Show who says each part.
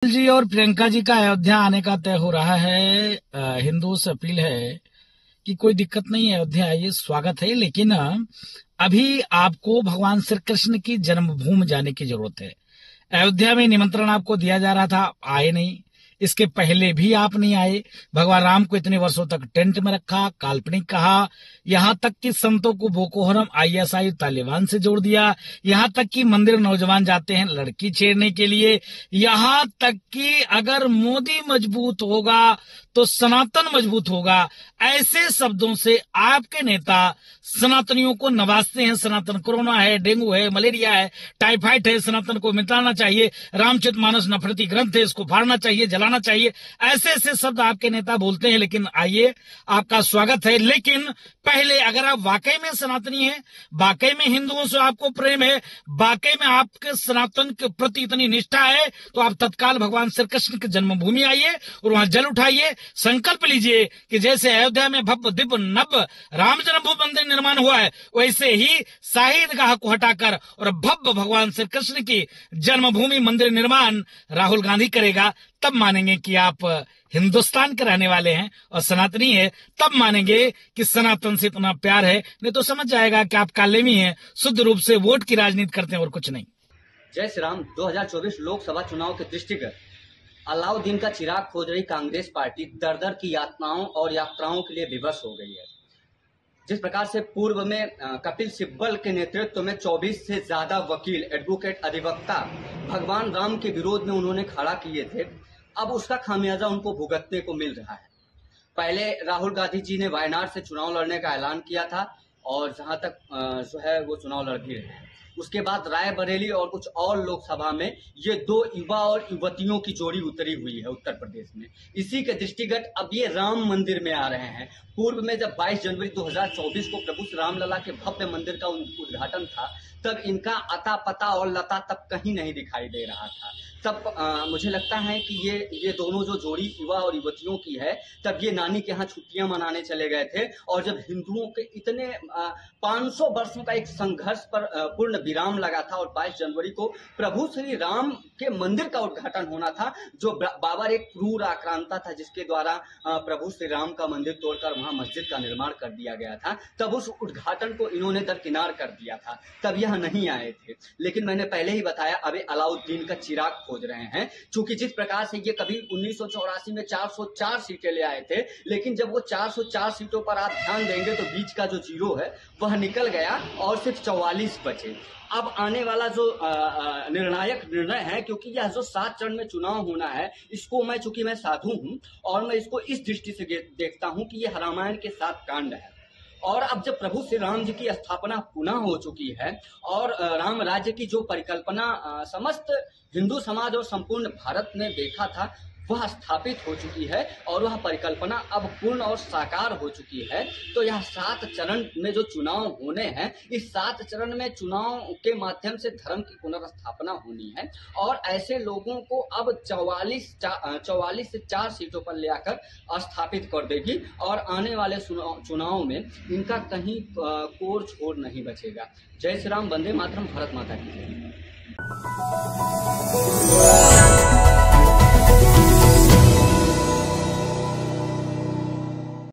Speaker 1: जी और प्रियंका जी का अयोध्या आने का तय हो रहा है। हिंदुओं से अपील है कि कोई दिक्कत नहीं है, अयोध्या आइए, स्वागत है। लेकिन अभी आपको भगवान श्री कृष्ण की जन्मभूमि जाने की जरूरत है। अयोध्या में निमंत्रण आपको दिया जा रहा था, आए नहीं। इसके पहले भी आप नहीं आए। भगवान राम को इतने वर्षों तक टेंट में रखा, काल्पनिक कहा, यहां तक कि संतों को बोको हरम, आईएसआई, तालिबान से जोड़ दिया। यहां तक कि मंदिर नौजवान जाते हैं लड़की छेड़ने के लिए। यहां तक कि अगर मोदी मजबूत होगा तो सनातन मजबूत होगा, ऐसे शब्दों से आपके नेता सनातनियों को नवाजते हैं। सनातन कोरोना है, डेंगू है, मलेरिया है, टाइफाइड है, सनातन को मिटाना चाहिए, रामचरितमानस नफरती ग्रंथ है, इसको फाड़ना चाहिए, जलाना चाहिए, ऐसे ऐसे शब्द आपके नेता बोलते हैं। लेकिन आइए, आपका स्वागत है। लेकिन पहले अगर आप वाकई में सनातनी हैं, वाकई में हिंदुओं से आपको प्रेम है, वाकई में आपके सनातन के प्रति इतनी निष्ठा है, तो आप तत्काल भगवान श्री कृष्ण की जन्मभूमि आइए और वहां जल उठाइए। संकल्प लीजिए कि जैसे अयोध्या में भव्य दिव्य नव राम जन्मभूमि मंदिर निर्माण हुआ है, वैसे ही शाही ईदगाह को हटाकर और भव्य भगवान श्री कृष्ण की जन्मभूमि मंदिर निर्माण राहुल गांधी करेगा। तब मानेंगे कि आप हिंदुस्तान के रहने वाले हैं और सनातनी है। तब मानेंगे कि सनातन से इतना प्यार है। नहीं तो समझ जाएगा कि आप कालेमी हैं, शुद्ध रूप से वोट की राजनीति करते हैं और कुछ नहीं।
Speaker 2: जय श्री राम। 2024 लोकसभा चुनाव के दृष्टिगत अलाउद्दीन का चिराग खोज रही कांग्रेस पार्टी दर-दर की यातनाओं और यात्राओं के लिए विवश हो गई है। जिस प्रकार से पूर्व में कपिल सिब्बल के नेतृत्व में 24 से ज्यादा वकील, एडवोकेट, अधिवक्ता भगवान राम के विरोध में उन्होंने खड़ा किए थे, अब उसका खामियाजा उनको भुगतने को मिल रहा है। पहले राहुल गांधी जी ने वायनाड से चुनाव लड़ने का ऐलान किया था और जहां तक जो है वो चुनाव लड़ भी रहे हैं। उसके बाद रायबरेली और कुछ और लोकसभा में ये दो युवा और युवतियों की जोड़ी उतरी हुई है उत्तर प्रदेश में। इसी के दृष्टिगत अब ये राम मंदिर में आ रहे हैं। पूर्व में जब 22 जनवरी 2024 को प्रभु श्री रामलला के भव्य मंदिर का उद्घाटन था, तब इनका अता पता और लता तब कहीं नहीं दिखाई दे रहा था। तब मुझे लगता है कि ये दोनों जो जोड़ी युवा और युवतियों की है, तब ये नानी के यहाँ छुट्टियां मनाने चले गए थे और जब हिंदुओं के इतने 500 वर्षों का एक संघर्ष पर पूर्ण विराम लगा था और 22 जनवरी को प्रभु श्री राम के मंदिर का उद्घाटन होना था, जो बाबर एक क्रूर आक्रांता था जिसके द्वारा प्रभु श्री राम का मंदिर तोड़कर वहां मस्जिद का निर्माण कर दिया गया था, तब उस उद्घाटन को इन्होंने दरकिनार कर दिया था, तब यह नहीं आए थे। लेकिन मैंने पहले ही बताया, अभी अलाउद्दीन का चिराग खोज रहे हैं। चूंकि जिस प्रकार से ये कभी 1984 में 404 सीटें ले आए थे, लेकिन जब वो 404 सीटों पर आप ध्यान देंगे तो बीच का जो जीरो है वह निकल गया और सिर्फ 44 बचे। अब आने वाला जो निर्णायक निर्णय है, क्योंकि यह जो 7 चरण में चुनाव होना है, इसको चूंकि मैं साधु हूं और मैं इसको इस दृष्टि से देखता हूं कि यह रामायण के 7 कांड है। और अब जब प्रभु श्री राम जी की स्थापना पुनः हो चुकी है और राम राज्य की जो परिकल्पना समस्त हिंदू समाज और संपूर्ण भारत ने देखा था, वह स्थापित हो चुकी है और वह परिकल्पना अब पूर्ण और साकार हो चुकी है, तो यह 7 चरण में जो चुनाव होने हैं, इस 7 चरण में चुनाव के माध्यम से धर्म की पुनर्स्थापना होनी है और ऐसे लोगों को अब 44 से 4 सीटों पर ले आकर स्थापित कर देगी और आने वाले चुनाव में इनका कहीं कोर छोर नहीं बचेगा। जय श्री राम, वंदे मातरम, भारत माता की जय।